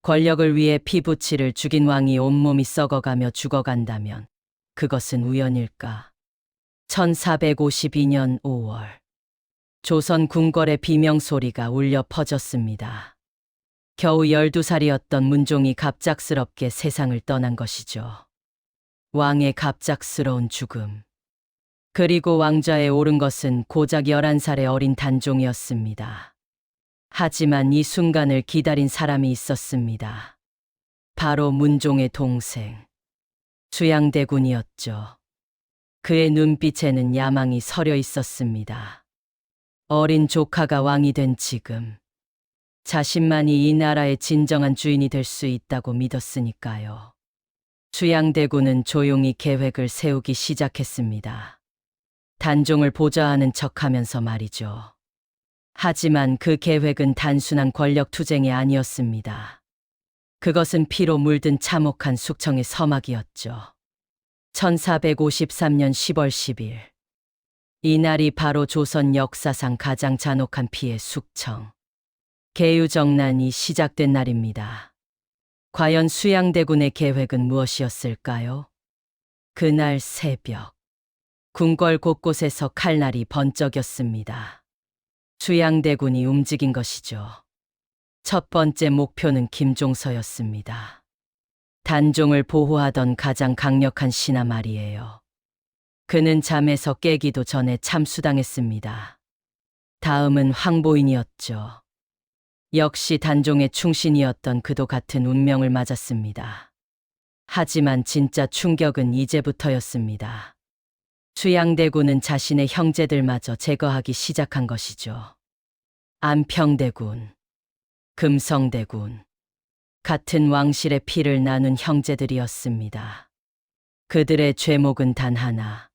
권력을 위해 피부치를 죽인 왕이 온몸이 썩어가며 죽어간다면 그것은 우연일까? 1452년 5월 조선 궁궐의 비명소리가 울려 퍼졌습니다. 겨우 12살이었던 문종이 갑작스럽게 세상을 떠난 것이죠. 왕의 갑작스러운 죽음. 그리고 왕좌에 오른 것은 고작 11살의 어린 단종이었습니다. 하지만 이 순간을 기다린 사람이 있었습니다. 바로 문종의 동생, 수양대군이었죠. 그의 눈빛에는 야망이 서려 있었습니다. 어린 조카가 왕이 된 지금, 자신만이 이 나라의 진정한 주인이 될 수 있다고 믿었으니까요. 수양대군은 조용히 계획을 세우기 시작했습니다. 단종을 보좌하는 척하면서 말이죠. 하지만 그 계획은 단순한 권력 투쟁이 아니었습니다. 그것은 피로 물든 참혹한 숙청의 서막이었죠. 1453년 10월 10일. 이날이 바로 조선 역사상 가장 잔혹한 피해 숙청, 계유정난이 시작된 날입니다. 과연 수양대군의 계획은 무엇이었을까요? 그날 새벽, 궁궐 곳곳에서 칼날이 번쩍였습니다. 수양대군이 움직인 것이죠. 첫 번째 목표는 김종서였습니다. 단종을 보호하던 가장 강력한 신하 말이에요. 그는 잠에서 깨기도 전에 참수당했습니다. 다음은 황보인이었죠. 역시 단종의 충신이었던 그도 같은 운명을 맞았습니다. 하지만 진짜 충격은 이제부터였습니다. 수양대군은 자신의 형제들마저 제거하기 시작한 것이죠. 안평대군, 금성대군, 같은 왕실의 피를 나눈 형제들이었습니다. 그들의 죄목은 단 하나,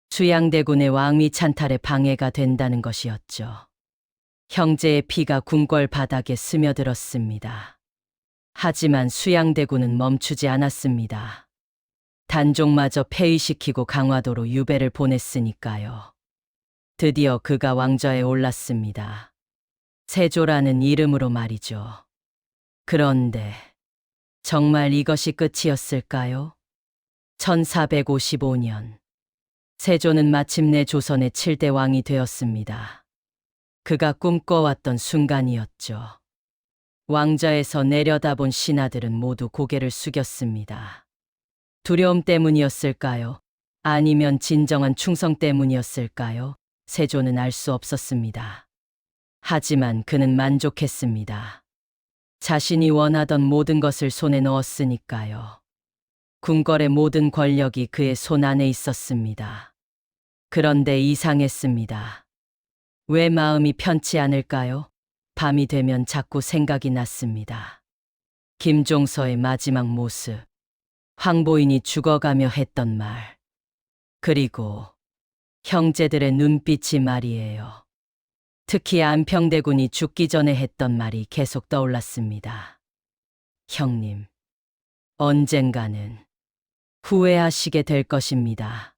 수양대군의 왕위 찬탈에 방해가 된다는 것이었죠. 형제의 피가 궁궐 바닥에 스며들었습니다. 하지만 수양대군은 멈추지 않았습니다. 단종마저 폐위시키고 강화도로 유배를 보냈으니까요. 드디어 그가 왕좌에 올랐습니다. 세조라는 이름으로 말이죠. 그런데 정말 이것이 끝이었을까요? 1455년 세조는 마침내 조선의 7대 왕이 되었습니다. 그가 꿈꿔왔던 순간이었죠. 왕좌에서 내려다본 신하들은 모두 고개를 숙였습니다. 두려움 때문이었을까요? 아니면 진정한 충성 때문이었을까요? 세조는 알 수 없었습니다. 하지만 그는 만족했습니다. 자신이 원하던 모든 것을 손에 넣었으니까요. 궁궐의 모든 권력이 그의 손 안에 있었습니다. 그런데 이상했습니다. 왜 마음이 편치 않을까요? 밤이 되면 자꾸 생각이 났습니다. 김종서의 마지막 모습, 황보인이 죽어가며 했던 말, 그리고 형제들의 눈빛이 말이에요. 특히 안평대군이 죽기 전에 했던 말이 계속 떠올랐습니다. 형님, 언젠가는 후회하시게 될 것입니다.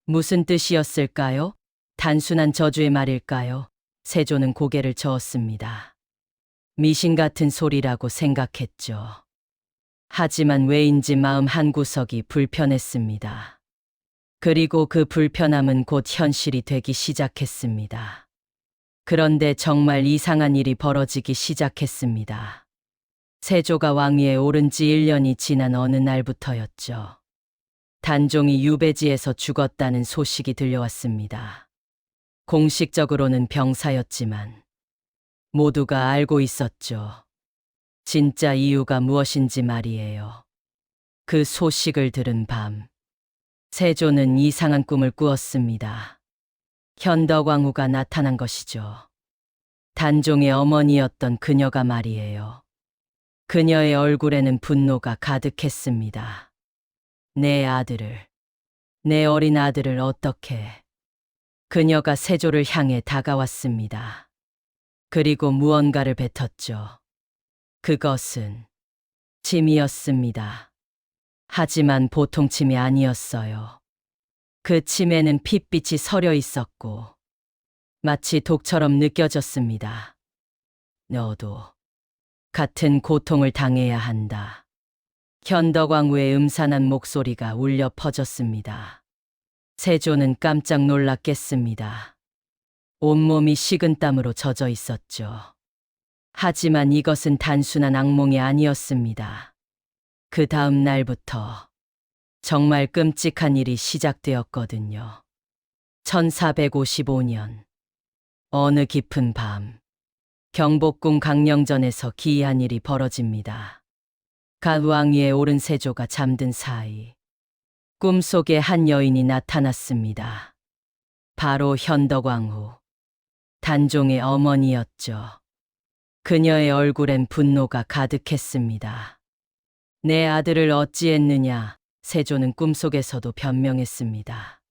무슨 뜻이었을까요? 단순한 저주의 말일까요? 세조는 고개를 저었습니다. 미신 같은 소리라고 생각했죠. 하지만 왜인지 마음 한구석이 불편했습니다. 그리고 그 불편함은 곧 현실이 되기 시작했습니다. 그런데 정말 이상한 일이 벌어지기 시작했습니다. 세조가 왕위에 오른 지 1년이 지난 어느 날부터였죠. 단종이 유배지에서 죽었다는 소식이 들려왔습니다. 공식적으로는 병사였지만 모두가 알고 있었죠. 진짜 이유가 무엇인지 말이에요. 그 소식을 들은 밤, 세조는 이상한 꿈을 꾸었습니다. 현덕왕후가 나타난 것이죠. 단종의 어머니였던 그녀가 말이에요. 그녀의 얼굴에는 분노가 가득했습니다. 내 어린 아들을 어떻게... 그녀가 세조를 향해 다가왔습니다. 그리고 무언가를 뱉었죠. 그것은 침이었습니다. 하지만 보통 침이 아니었어요. 그 침에는 핏빛이 서려 있었고 마치 독처럼 느껴졌습니다. 너도 같은 고통을 당해야 한다. 현덕왕후의 음산한 목소리가 울려 퍼졌습니다. 세조는 깜짝 놀랐겠습니다. 온몸이 식은땀으로 젖어 있었죠. 하지만 이것은 단순한 악몽이 아니었습니다. 그 다음 날부터 정말 끔찍한 일이 시작되었거든요. 1455년 어느 깊은 밤 경복궁 강령전에서 기이한 일이 벌어집니다. 갓 왕위에 오른 세조가 잠든 사이 꿈속에 한 여인이 나타났습니다. 바로 현덕왕후, 단종의 어머니였죠. 그녀의 얼굴엔 분노가 가득했습니다. 내 아들을 어찌했느냐, 세조는 꿈속에서도 변명했습니다.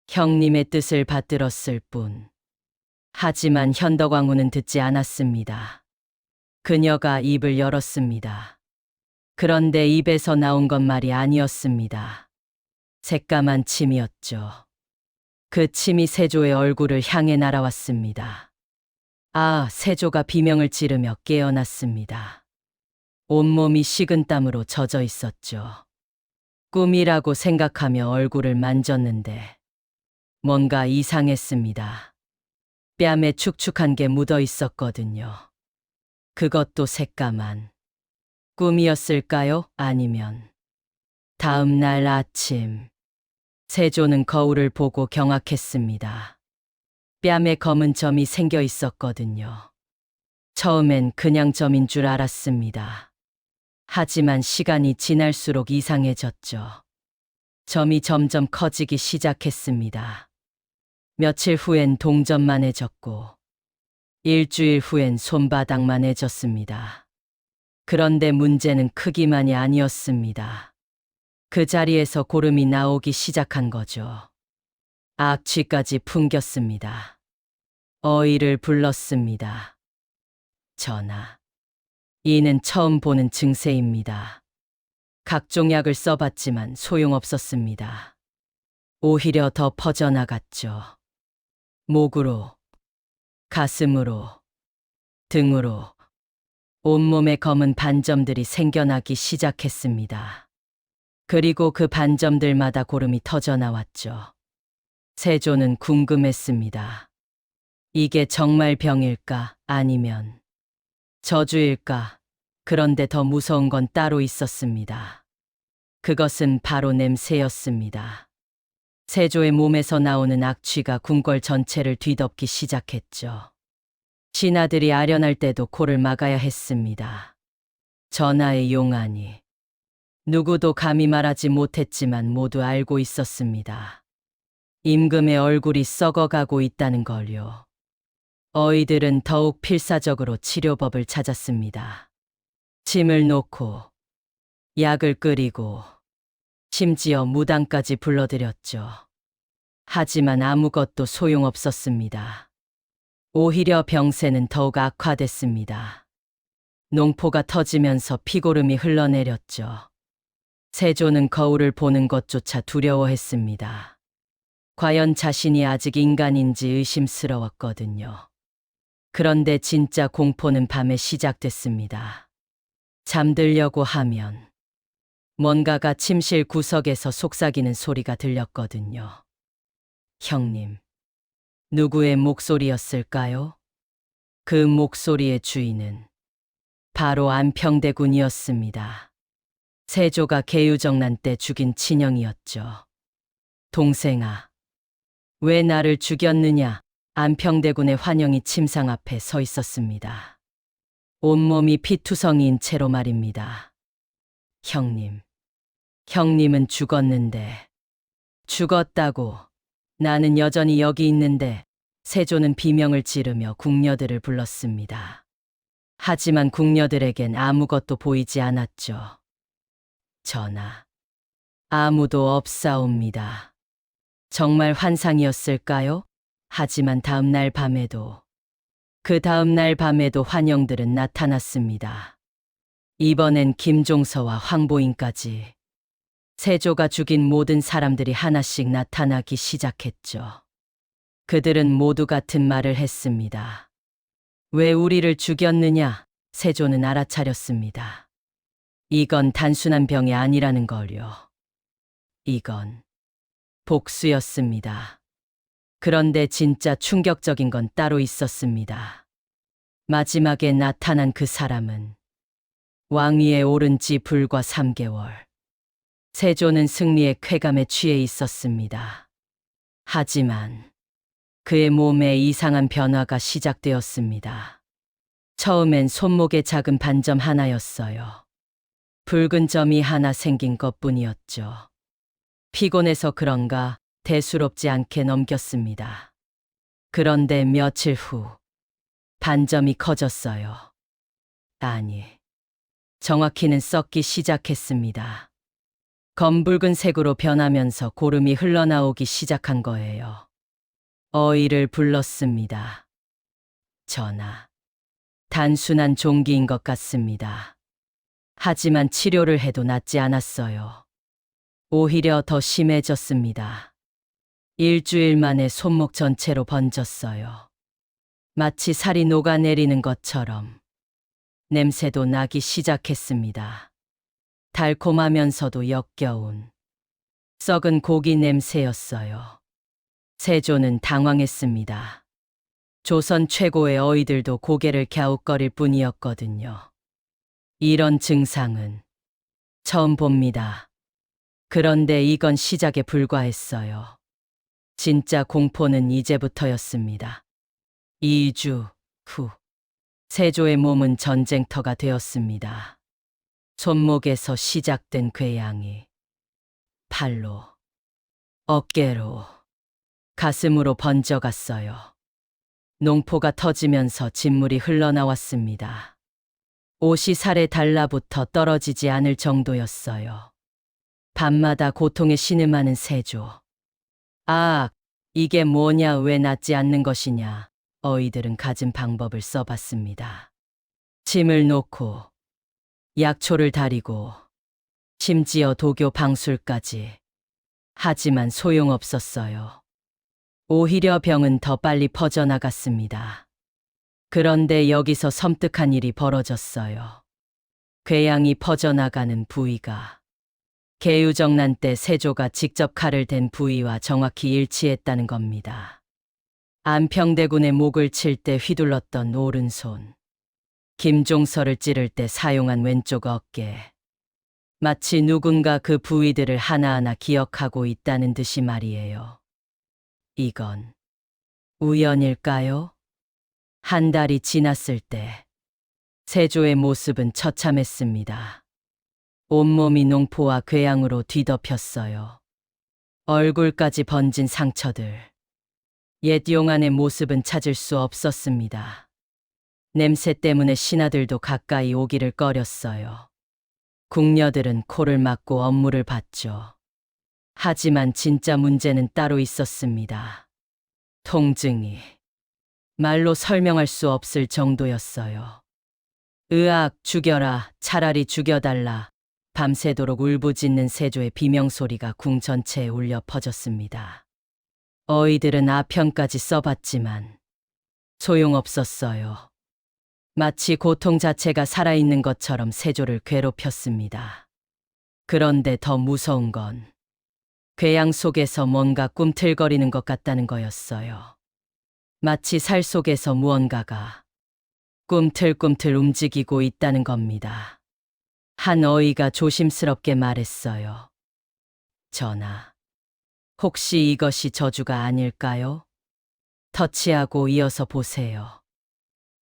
형님의 뜻을 받들었을 뿐. 하지만 현덕왕후는 듣지 않았습니다. 그녀가 입을 열었습니다. 그런데 입에서 나온 건 말이 아니었습니다. 새까만 침이었죠. 그 침이 세조의 얼굴을 향해 날아왔습니다. 아, 세조가 비명을 지르며 깨어났습니다. 온몸이 식은땀으로 젖어 있었죠. 꿈이라고 생각하며 얼굴을 만졌는데 뭔가 이상했습니다. 뺨에 축축한 게 묻어 있었거든요. 그것도 새까만. 꿈이었을까요? 아니면 다음 날 아침 세조는 거울을 보고 경악했습니다. 뺨에 검은 점이 생겨 있었거든요. 처음엔 그냥 점인 줄 알았습니다. 하지만 시간이 지날수록 이상해졌죠. 점이 점점 커지기 시작했습니다. 며칠 후엔 동점만해졌고 일주일 후엔 손바닥만해졌습니다. 그런데 문제는 크기만이 아니었습니다. 그 자리에서 고름이 나오기 시작한 거죠. 악취까지 풍겼습니다. 어이를 불렀습니다. 전하, 이는 처음 보는 증세입니다. 각종 약을 써봤지만 소용없었습니다. 오히려 더 퍼져나갔죠. 목으로, 가슴으로, 등으로 온몸에 검은 반점들이 생겨나기 시작했습니다. 그리고 그 반점들마다 고름이 터져나왔죠. 세조는 궁금했습니다. 이게 정말 병일까? 아니면 저주일까? 그런데 더 무서운 건 따로 있었습니다. 그것은 바로 냄새였습니다. 세조의 몸에서 나오는 악취가 궁궐 전체를 뒤덮기 시작했죠. 신하들이 아련할 때도 코를 막아야 했습니다. 전하의 용안이 누구도 감히 말하지 못했지만 모두 알고 있었습니다. 임금의 얼굴이 썩어가고 있다는 걸요. 어이들은 더욱 필사적으로 치료법을 찾았습니다. 침을 놓고 약을 끓이고 심지어 무당까지 불러들였죠. 하지만 아무것도 소용없었습니다. 오히려 병세는 더욱 악화됐습니다. 농포가 터지면서 피고름이 흘러내렸죠. 세조는 거울을 보는 것조차 두려워했습니다. 과연 자신이 아직 인간인지 의심스러웠거든요. 그런데 진짜 공포는 밤에 시작됐습니다. 잠들려고 하면 뭔가가 침실 구석에서 속삭이는 소리가 들렸거든요. 형님, 누구의 목소리였을까요? 그 목소리의 주인은 바로 안평대군이었습니다. 세조가 계유정난 때 죽인 친형이었죠. 동생아, 왜 나를 죽였느냐? 안평대군의 환영이 침상 앞에 서 있었습니다. 온몸이 피투성이인 채로 말입니다. 형님, 형님은 죽었는데. 죽었다고. 나는 여전히 여기 있는데. 세조는 비명을 지르며 궁녀들을 불렀습니다. 하지만 궁녀들에겐 아무것도 보이지 않았죠. 전하, 아무도 없사옵니다. 정말 환상이었을까요? 하지만 그 다음 날 밤에도 환영들은 나타났습니다. 이번엔 김종서와 황보인까지. 세조가 죽인 모든 사람들이 하나씩 나타나기 시작했죠. 그들은 모두 같은 말을 했습니다. 왜 우리를 죽였느냐? 세조는 알아차렸습니다. 이건 단순한 병이 아니라는 걸요. 이건 복수였습니다. 그런데 진짜 충격적인 건 따로 있었습니다. 마지막에 나타난 그 사람은 왕위에 오른 지 불과 3개월. 세조는 승리의 쾌감에 취해 있었습니다. 하지만 그의 몸에 이상한 변화가 시작되었습니다. 처음엔 손목에 작은 반점 하나였어요. 붉은 점이 하나 생긴 것뿐이었죠. 피곤해서 그런가 대수롭지 않게 넘겼습니다. 그런데 며칠 후 반점이 커졌어요. 아니, 정확히는 썩기 시작했습니다. 검붉은 색으로 변하면서 고름이 흘러나오기 시작한 거예요. 어이를 불렀습니다. 전하, 단순한 종기인 것 같습니다. 하지만 치료를 해도 낫지 않았어요. 오히려 더 심해졌습니다. 일주일 만에 손목 전체로 번졌어요. 마치 살이 녹아내리는 것처럼 냄새도 나기 시작했습니다. 달콤하면서도 역겨운 썩은 고기 냄새였어요. 세조는 당황했습니다. 조선 최고의 어이들도 고개를 갸웃거릴 뿐이었거든요. 이런 증상은 처음 봅니다. 그런데 이건 시작에 불과했어요. 진짜 공포는 이제부터였습니다. 2주 후, 세조의 몸은 전쟁터가 되었습니다. 손목에서 시작된 궤양이 팔로, 어깨로, 가슴으로 번져갔어요. 농포가 터지면서 진물이 흘러나왔습니다. 옷이 살에 달라붙어 떨어지지 않을 정도였어요. 밤마다 고통에 신음하는 세조. 아, 이게 뭐냐, 왜 낫지 않는 것이냐. 어이들은 갖은 방법을 써봤습니다. 침을 놓고, 약초를 다리고, 심지어 도교 방술까지. 하지만 소용없었어요. 오히려 병은 더 빨리 퍼져나갔습니다. 그런데 여기서 섬뜩한 일이 벌어졌어요. 궤양이 퍼져나가는 부위가 계유정난 때 세조가 직접 칼을 댄 부위와 정확히 일치했다는 겁니다. 안평대군의 목을 칠 때 휘둘렀던 오른손, 김종서를 찌를 때 사용한 왼쪽 어깨. 마치 누군가 그 부위들을 하나하나 기억하고 있다는 듯이 말이에요. 이건 우연일까요? 한 달이 지났을 때 세조의 모습은 처참했습니다. 온몸이 농포와 궤양으로 뒤덮였어요. 얼굴까지 번진 상처들. 옛 용안의 모습은 찾을 수 없었습니다. 냄새 때문에 신하들도 가까이 오기를 꺼렸어요. 궁녀들은 코를 막고 업무를 봤죠. 하지만 진짜 문제는 따로 있었습니다. 통증이 말로 설명할 수 없을 정도였어요. 으악, 죽여라, 차라리 죽여달라. 밤새도록 울부짖는 세조의 비명소리가 궁 전체에 울려 퍼졌습니다. 어이들은 아편까지 써봤지만 소용없었어요. 마치 고통 자체가 살아있는 것처럼 세조를 괴롭혔습니다. 그런데 더 무서운 건 궤양 속에서 뭔가 꿈틀거리는 것 같다는 거였어요. 마치 살 속에서 무언가가 꿈틀꿈틀 움직이고 있다는 겁니다. 한 어이가 조심스럽게 말했어요. 전하, 혹시 이것이 저주가 아닐까요? 터치하고 이어서 보세요.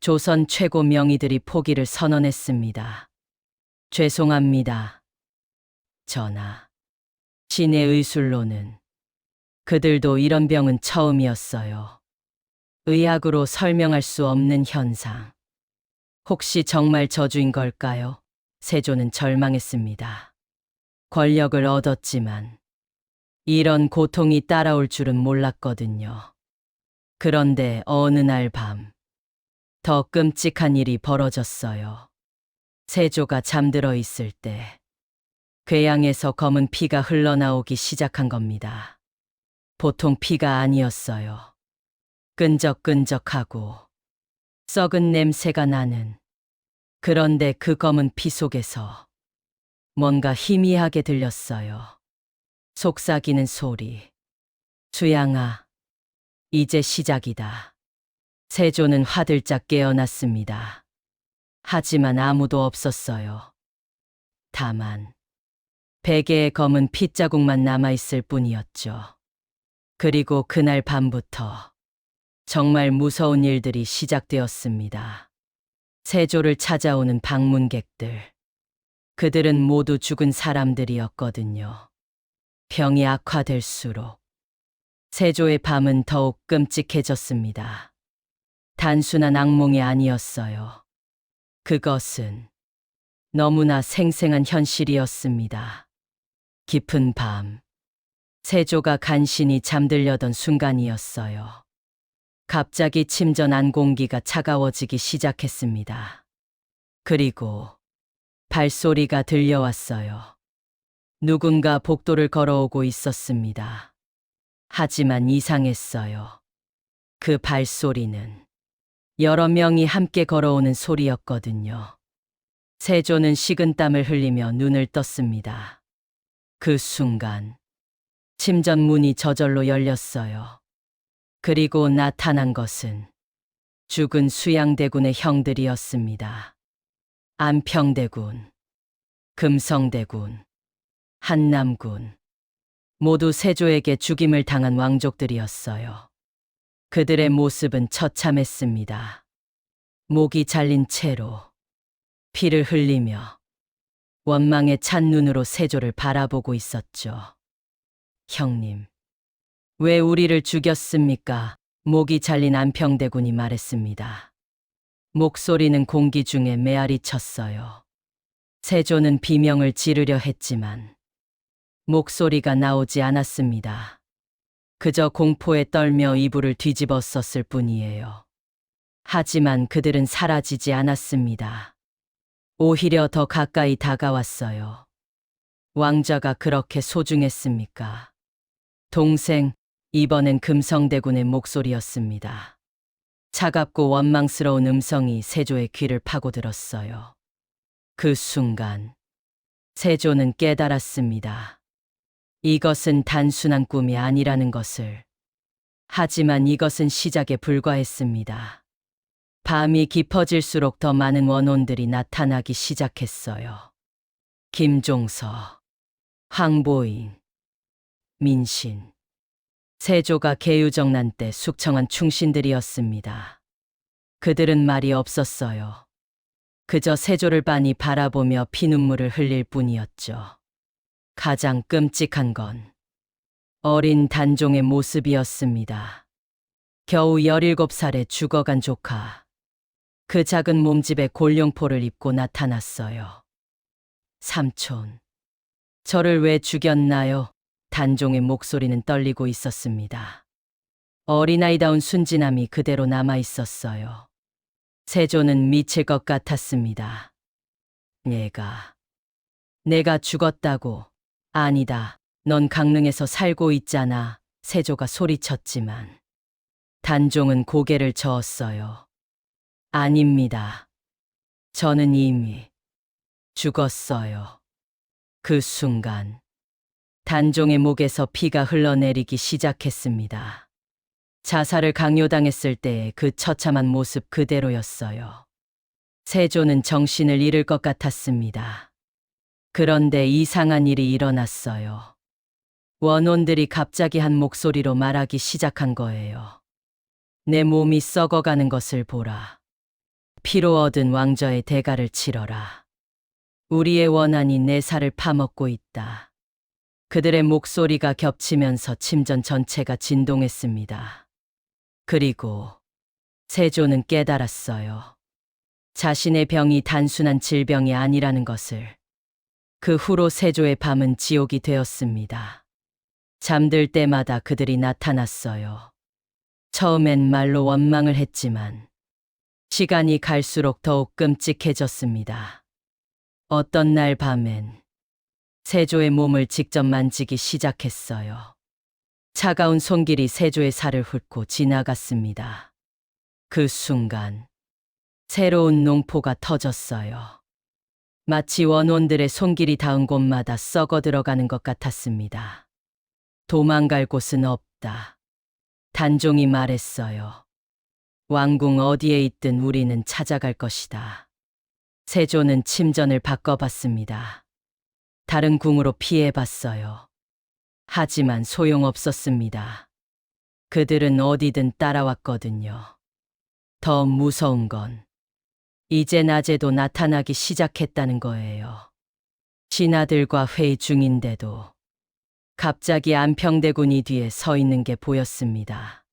조선 최고 명의들이 포기를 선언했습니다. 죄송합니다. 전하, 신의 의술로는 그들도 이런 병은 처음이었어요. 의학으로 설명할 수 없는 현상. 혹시 정말 저주인 걸까요? 세조는 절망했습니다. 권력을 얻었지만 이런 고통이 따라올 줄은 몰랐거든요. 그런데 어느 날 밤, 더 끔찍한 일이 벌어졌어요. 세조가 잠들어 있을 때 궤양에서 검은 피가 흘러나오기 시작한 겁니다. 보통 피가 아니었어요. 끈적끈적하고 썩은 냄새가 나는 그런데 그 검은 피 속에서 뭔가 희미하게 들렸어요. 속삭이는 소리. 수양아, 이제 시작이다. 세조는 화들짝 깨어났습니다. 하지만 아무도 없었어요. 다만 베개에 검은 핏자국만 남아있을 뿐이었죠. 그리고 그날 밤부터 정말 무서운 일들이 시작되었습니다. 세조를 찾아오는 방문객들. 그들은 모두 죽은 사람들이었거든요. 병이 악화될수록 세조의 밤은 더욱 끔찍해졌습니다. 단순한 악몽이 아니었어요. 그것은 너무나 생생한 현실이었습니다. 깊은 밤, 세조가 간신히 잠들려던 순간이었어요. 갑자기 침전한 공기가 차가워지기 시작했습니다. 그리고 발소리가 들려왔어요. 누군가 복도를 걸어오고 있었습니다. 하지만 이상했어요. 그 발소리는 여러 명이 함께 걸어오는 소리였거든요. 세조는 식은땀을 흘리며 눈을 떴습니다. 그 순간 침전 문이 저절로 열렸어요. 그리고 나타난 것은 죽은 수양대군의 형들이었습니다. 안평대군, 금성대군, 한남군, 모두 세조에게 죽임을 당한 왕족들이었어요. 그들의 모습은 처참했습니다. 목이 잘린 채로 피를 흘리며 원망에 찬 눈으로 세조를 바라보고 있었죠. 형님, 왜 우리를 죽였습니까? 목이 잘린 안평대군이 말했습니다. 목소리는 공기 중에 메아리 쳤어요. 세조는 비명을 지르려 했지만 목소리가 나오지 않았습니다. 그저 공포에 떨며 이불을 뒤집어 썼을 뿐이에요. 하지만 그들은 사라지지 않았습니다. 오히려 더 가까이 다가왔어요. 왕자가 그렇게 소중했습니까? 동생, 이번엔 금성대군의 목소리였습니다. 차갑고 원망스러운 음성이 세조의 귀를 파고들었어요. 그 순간 세조는 깨달았습니다. 이것은 단순한 꿈이 아니라는 것을. 하지만 이것은 시작에 불과했습니다. 밤이 깊어질수록 더 많은 원혼들이 나타나기 시작했어요. 김종서, 황보인, 민신. 세조가 계유정난 때 숙청한 충신들이었습니다. 그들은 말이 없었어요. 그저 세조를 빤히 바라보며 피눈물을 흘릴 뿐이었죠. 가장 끔찍한 건 어린 단종의 모습이었습니다. 겨우 17살에 죽어간 조카. 그 작은 몸집에 골룡포를 입고 나타났어요. 삼촌, 저를 왜 죽였나요? 단종의 목소리는 떨리고 있었습니다. 어린아이다운 순진함이 그대로 남아 있었어요. 세조는 미칠 것 같았습니다. 내가 죽었다고. 아니다. 넌 강릉에서 살고 있잖아. 세조가 소리쳤지만 단종은 고개를 저었어요. 아닙니다. 저는 이미 죽었어요. 그 순간 단종의 목에서 피가 흘러내리기 시작했습니다. 자살을 강요당했을 때의 그 처참한 모습 그대로였어요. 세조는 정신을 잃을 것 같았습니다. 그런데 이상한 일이 일어났어요. 원혼들이 갑자기 한 목소리로 말하기 시작한 거예요. 내 몸이 썩어가는 것을 보라. 피로 얻은 왕좌의 대가를 치러라. 우리의 원한이 내 살을 파먹고 있다. 그들의 목소리가 겹치면서 침전 전체가 진동했습니다. 그리고 세조는 깨달았어요. 자신의 병이 단순한 질병이 아니라는 것을. 그 후로 세조의 밤은 지옥이 되었습니다. 잠들 때마다 그들이 나타났어요. 처음엔 말로 원망을 했지만 시간이 갈수록 더욱 끔찍해졌습니다. 어떤 날 밤엔 세조의 몸을 직접 만지기 시작했어요. 차가운 손길이 세조의 살을 훑고 지나갔습니다. 그 순간 새로운 농포가 터졌어요. 마치 원혼들의 손길이 닿은 곳마다 썩어 들어가는 것 같았습니다. 도망갈 곳은 없다. 단종이 말했어요. 왕궁 어디에 있든 우리는 찾아갈 것이다. 세조는 침전을 바꿔봤습니다. 다른 궁으로 피해봤어요. 하지만 소용없었습니다. 그들은 어디든 따라왔거든요. 더 무서운 건 이제 낮에도 나타나기 시작했다는 거예요. 신하들과 회의 중인데도 갑자기 안평대군이 뒤에 서 있는 게 보였습니다.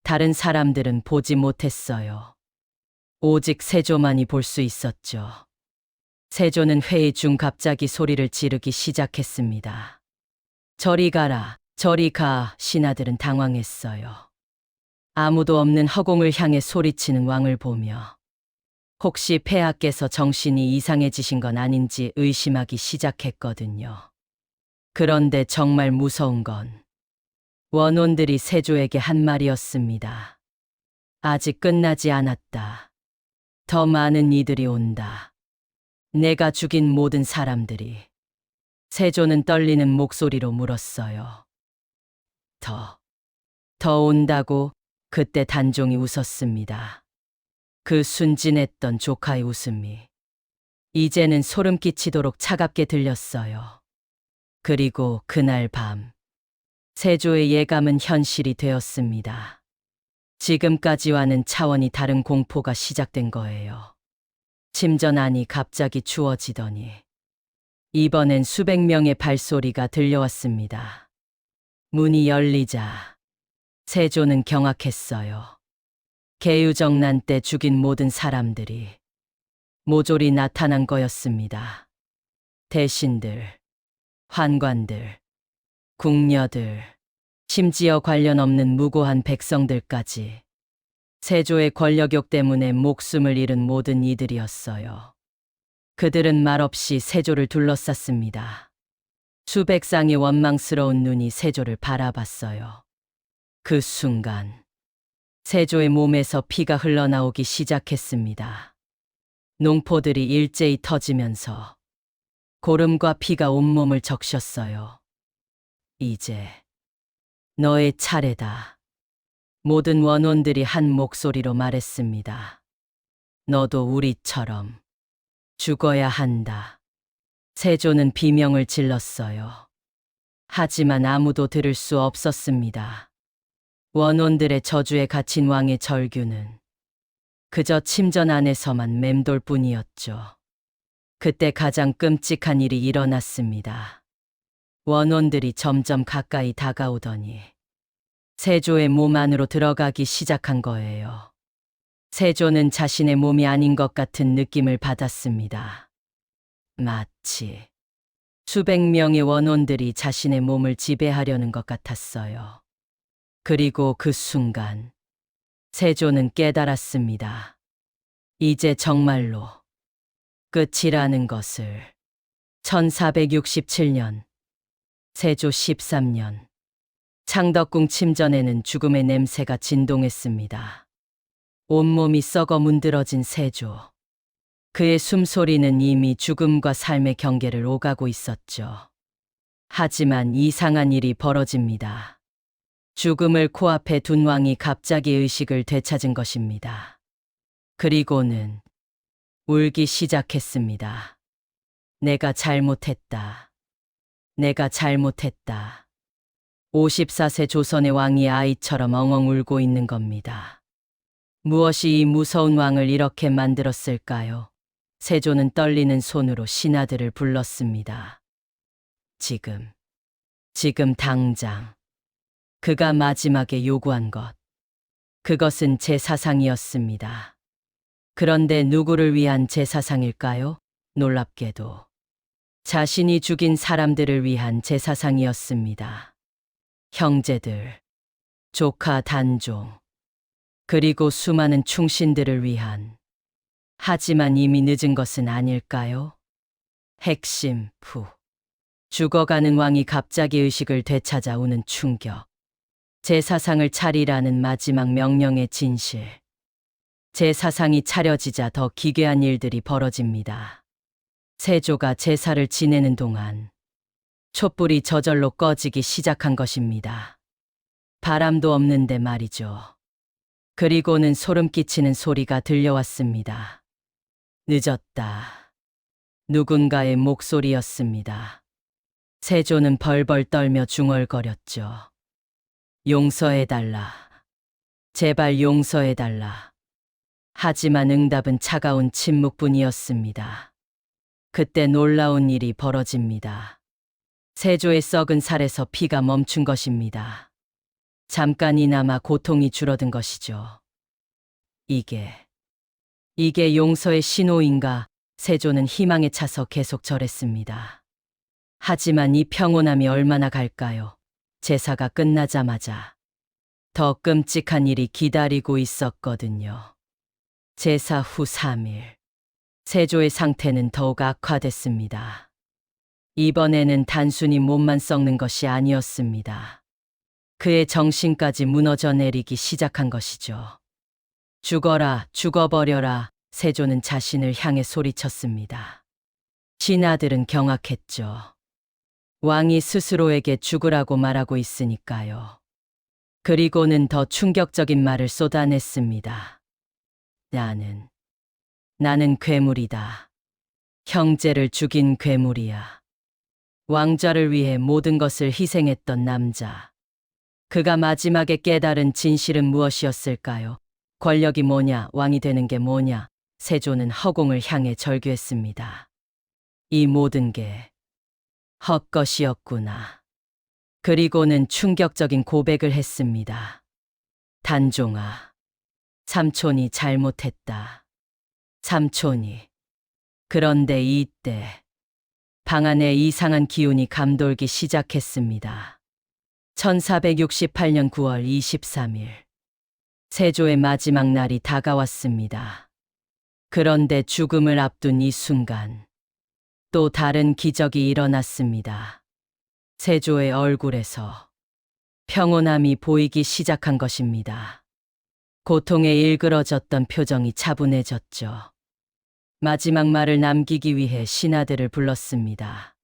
다른 사람들은 보지 못했어요. 오직 세조만이 볼 수 있었죠. 세조는 회의 중 갑자기 소리를 지르기 시작했습니다. 저리 가라, 저리 가. 신하들은 당황했어요. 아무도 없는 허공을 향해 소리치는 왕을 보며 혹시 폐하께서 정신이 이상해지신 건 아닌지 의심하기 시작했거든요. 그런데 정말 무서운 건 원혼들이 세조에게 한 말이었습니다. 아직 끝나지 않았다. 더 많은 이들이 온다. 내가 죽인 모든 사람들이. 세조는 떨리는 목소리로 물었어요. 더 온다고? 그때 단종이 웃었습니다. 그 순진했던 조카의 웃음이 이제는 소름 끼치도록 차갑게 들렸어요. 그리고 그날 밤 세조의 예감은 현실이 되었습니다. 지금까지와는 차원이 다른 공포가 시작된 거예요. 침전 안이 갑자기 추워지더니 이번엔 수백 명의 발소리가 들려왔습니다. 문이 열리자 세조는 경악했어요. 개유정난 때 죽인 모든 사람들이 모조리 나타난 거였습니다. 대신들, 환관들, 궁녀들, 심지어 관련 없는 무고한 백성들까지 세조의 권력욕 때문에 목숨을 잃은 모든 이들이었어요. 그들은 말없이 세조를 둘러쌌습니다. 수백 쌍의 원망스러운 눈이 세조를 바라봤어요. 그 순간 세조의 몸에서 피가 흘러나오기 시작했습니다. 농포들이 일제히 터지면서 고름과 피가 온몸을 적셨어요. 이제 너의 차례다. 모든 원혼들이 한 목소리로 말했습니다. 너도 우리처럼 죽어야 한다. 세조는 비명을 질렀어요. 하지만 아무도 들을 수 없었습니다. 원혼들의 저주에 갇힌 왕의 절규는 그저 침전 안에서만 맴돌 뿐이었죠. 그때 가장 끔찍한 일이 일어났습니다. 원혼들이 점점 가까이 다가오더니 세조의 몸 안으로 들어가기 시작한 거예요. 세조는 자신의 몸이 아닌 것 같은 느낌을 받았습니다. 마치 수백 명의 원혼들이 자신의 몸을 지배하려는 것 같았어요. 그리고 그 순간 세조는 깨달았습니다. 이제 정말로 끝이라는 것을. 1467년 세조 13년 창덕궁 침전에는 죽음의 냄새가 진동했습니다. 온몸이 썩어 문드러진 세조. 그의 숨소리는 이미 죽음과 삶의 경계를 오가고 있었죠. 하지만 이상한 일이 벌어집니다. 죽음을 코앞에 둔 왕이 갑자기 의식을 되찾은 것입니다. 그리고는 울기 시작했습니다. 내가 잘못했다. 내가 잘못했다. 54세 조선의 왕이 아이처럼 엉엉 울고 있는 겁니다. 무엇이 이 무서운 왕을 이렇게 만들었을까요? 세조는 떨리는 손으로 신하들을 불렀습니다. 지금 당장. 그가 마지막에 요구한 것. 그것은 제사상이었습니다. 그런데 누구를 위한 제사상일까요? 놀랍게도 자신이 죽인 사람들을 위한 제사상이었습니다. 형제들, 조카 단종, 그리고 수많은 충신들을 위한. 하지만 이미 늦은 것은 아닐까요? 핵심, 죽어가는 왕이 갑자기 의식을 되찾아 오는 충격. 제사상을 차리라는 마지막 명령의 진실. 제사상이 차려지자 더 기괴한 일들이 벌어집니다. 세조가 제사를 지내는 동안 촛불이 저절로 꺼지기 시작한 것입니다. 바람도 없는데 말이죠. 그리고는 소름 끼치는 소리가 들려왔습니다. 늦었다. 누군가의 목소리였습니다. 세조는 벌벌 떨며 중얼거렸죠. 용서해달라. 제발 용서해달라. 하지만 응답은 차가운 침묵뿐이었습니다. 그때 놀라운 일이 벌어집니다. 세조의 썩은 살에서 피가 멈춘 것입니다. 잠깐이나마 고통이 줄어든 것이죠. 이게 용서의 신호인가? 세조는 희망에 차서 계속 절했습니다. 하지만 이 평온함이 얼마나 갈까요? 제사가 끝나자마자 더 끔찍한 일이 기다리고 있었거든요. 제사 후 3일, 세조의 상태는 더욱 악화됐습니다. 이번에는 단순히 몸만 썩는 것이 아니었습니다. 그의 정신까지 무너져 내리기 시작한 것이죠. 죽어라, 죽어버려라. 세조는 자신을 향해 소리쳤습니다. 신하들은 경악했죠. 왕이 스스로에게 죽으라고 말하고 있으니까요. 그리고는 더 충격적인 말을 쏟아냈습니다. 나는 괴물이다. 형제를 죽인 괴물이야. 왕좌를 위해 모든 것을 희생했던 남자. 그가 마지막에 깨달은 진실은 무엇이었을까요? 권력이 뭐냐, 왕이 되는 게 뭐냐. 세조는 허공을 향해 절규했습니다. 이 모든 게 헛것이었구나. 그리고는 충격적인 고백을 했습니다. 단종아, 삼촌이 잘못했다. 삼촌이. 그런데 이때 방 안에 이상한 기운이 감돌기 시작했습니다. 1468년 9월 23일. 세조의 마지막 날이 다가왔습니다. 그런데 죽음을 앞둔 이 순간 또 다른 기적이 일어났습니다. 세조의 얼굴에서 평온함이 보이기 시작한 것입니다. 고통에 일그러졌던 표정이 차분해졌죠. 마지막 말을 남기기 위해 신하들을 불렀습니다.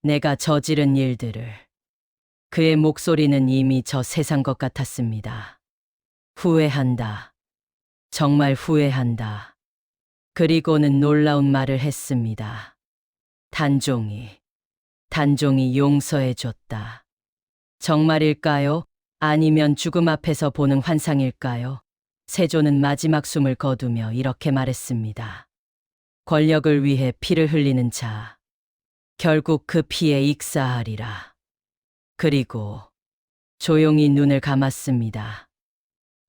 내가 저지른 일들을. 그의 목소리는 이미 저 세상 것 같았습니다. 후회한다. 정말 후회한다. 그리고는 놀라운 말을 했습니다. 단종이 용서해줬다. 정말일까요? 아니면 죽음 앞에서 보는 환상일까요? 세조는 마지막 숨을 거두며 이렇게 말했습니다. 권력을 위해 피를 흘리는 자, 결국 그 피에 익사하리라. 그리고 조용히 눈을 감았습니다.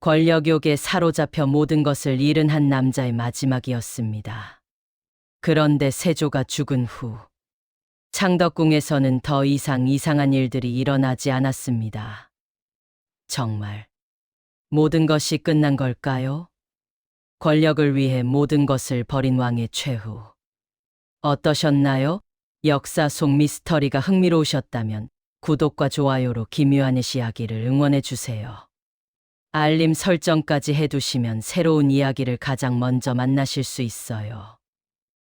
권력욕에 사로잡혀 모든 것을 잃은 한 남자의 마지막이었습니다. 그런데 세조가 죽은 후 창덕궁에서는 더 이상 이상한 일들이 일어나지 않았습니다. 정말 모든 것이 끝난 걸까요? 권력을 위해 모든 것을 버린 왕의 최후. 어떠셨나요? 역사 속 미스터리가 흥미로우셨다면 구독과 좋아요로 김유한의 이야기를 응원해주세요. 알림 설정까지 해두시면 새로운 이야기를 가장 먼저 만나실 수 있어요.